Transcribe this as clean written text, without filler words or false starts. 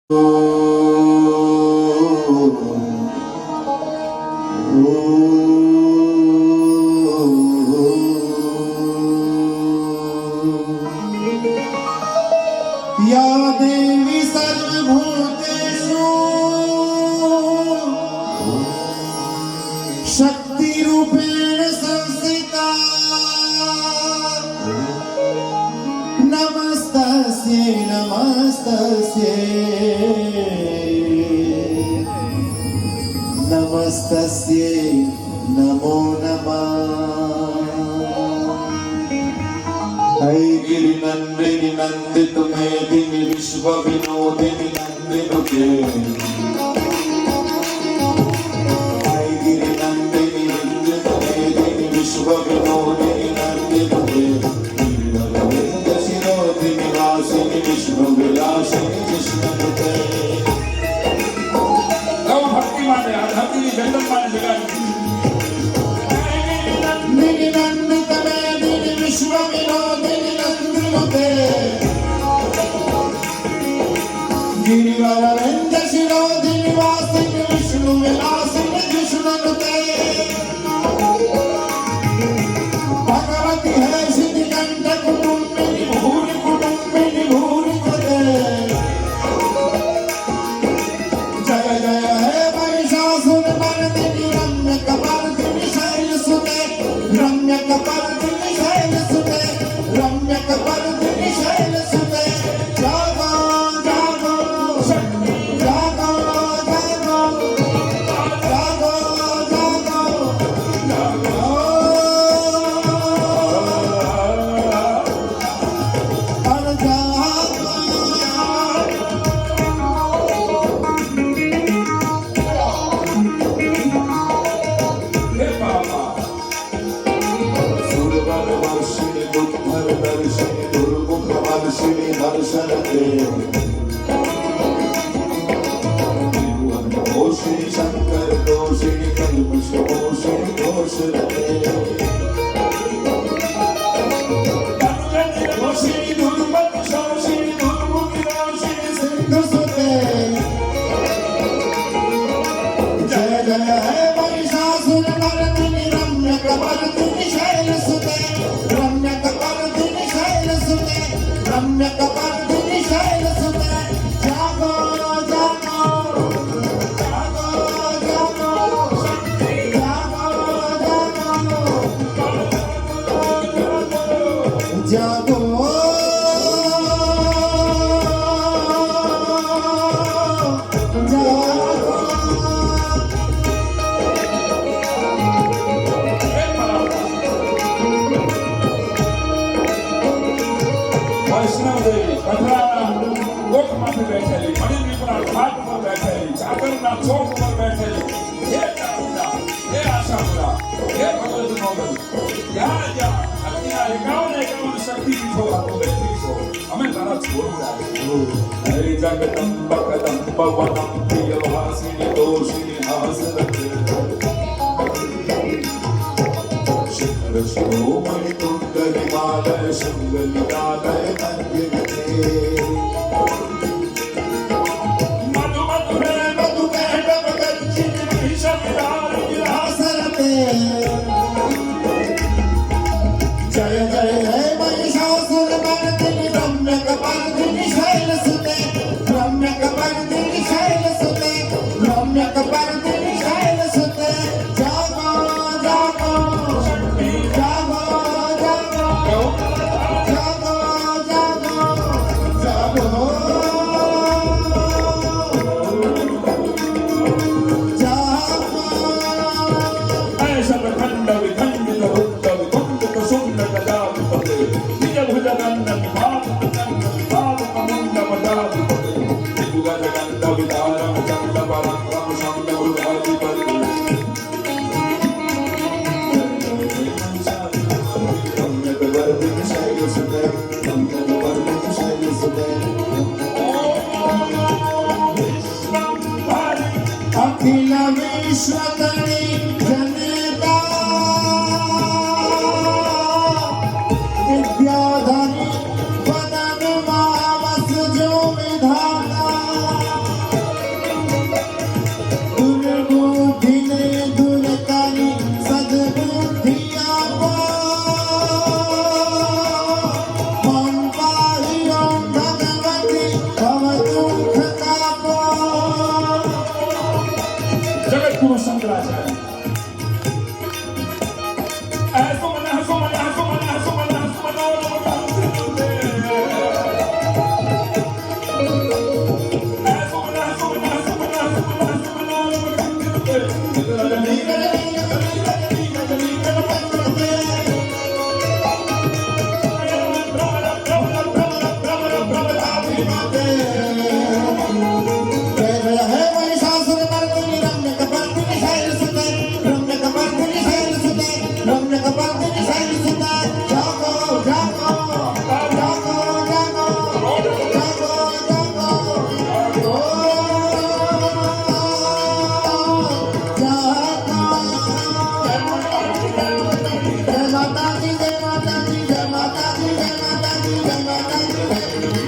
या देवी सर्वभूतेषु शक्तिरूपेण संस्थिता नमस्तस्यै नमस्तस्यै नमस्तस्यै नमो नमः। ऐगिरि नंदिनि नंदित मेदिनि विश्व विनोदिनि नंदिनुते ऐगिरि नंदिनि नंदित मेदिनि विश्व विनोदिनि नंदिनुते नीलरविंद शिरोधिनि वासिनि विष्णु विलासिनि कृष्णनुते। भक्ति माने आध्यात्मिक जन्म माने जगह नंदिनि नंदित मेदिनि विश्व विनोदिनि नंदिनुते गिरिवरविंद शिरोधिनि वासिनि विष्णु विलासिनि कृष्णनुते। भगवती है सिद्धिकंठ कुटुंबिनी भूरि कृते जय जय है महिषासुर मर्दिनी रम्य कपर्दिनी शैलसुते रम्य कपर्दिनी शैलसुते रम्य कपर्दिनी शैलसुते। जागो जागो शक्ति जागो जागो जागो जागो जागो और जागो। हे बाबा सुरवरवर्षिणि दुर्धरदर्शिनि दुर्मुखवर्षिणि हर्षरते दोषिणि शंकर दोषिणि कल्मषमोषिणि दोषरते दोषिणी दुर्मत शोषिणी दुर्मुखी दोषिणी सिंधुसुते जय जय है महिषासुर मर्दिनि रम्य कपर्दिनि शैलसुते रम्य कपर्दिनि शैलसुते रम्य कपर्दिनि शैलसुते। जागो जागो जागो जागो जागो जागो वैष्णव देवी कठराना गोख माथे बैठेली मणिपुरा घाट पर बैठेली चाकरना चौक पर बैठेली हे चामुंडा हे आशापुरा हे भगवत नोबल या या अग्निया एकावन शक्ति पीठो आपको बैठी सो हमें तारा छोड़ रहा है। हे जगदम्ब कदम्ब वनम प्रियवासिनी दोषिनी हासरते शिखर शिरोमणि तुंग हिमालय शृंग निरालय मध्यगते मधु मधु है मधु कहत गच्छित भीषण विरार विलासरते जय जय है महिषासुर मर्दिनि रम्य कपर्दिनि शैलसुते रम्य कपर्दिनि शैलसुते रम्य कपर्दिनि शैलसुते। जागो जागो जागो जागो जागो जागो जागो ऐसा प्रखंड विखंडित रुद्र विकुंडित शून्य गजाधिपते निज भुज गंध विभाग गंध विभाग कमुंड मदाधिपते त्रिभुज गंध विदारम चंड पराक्रम शंड भुजाधिपते रम्य कपर्दिनि शैलसुते रम्य कपर्दिनि शैलसुते। अखिल विश्वकर्णी जनता विद्याधरी वदन मावस जो विधाता Shri Krishna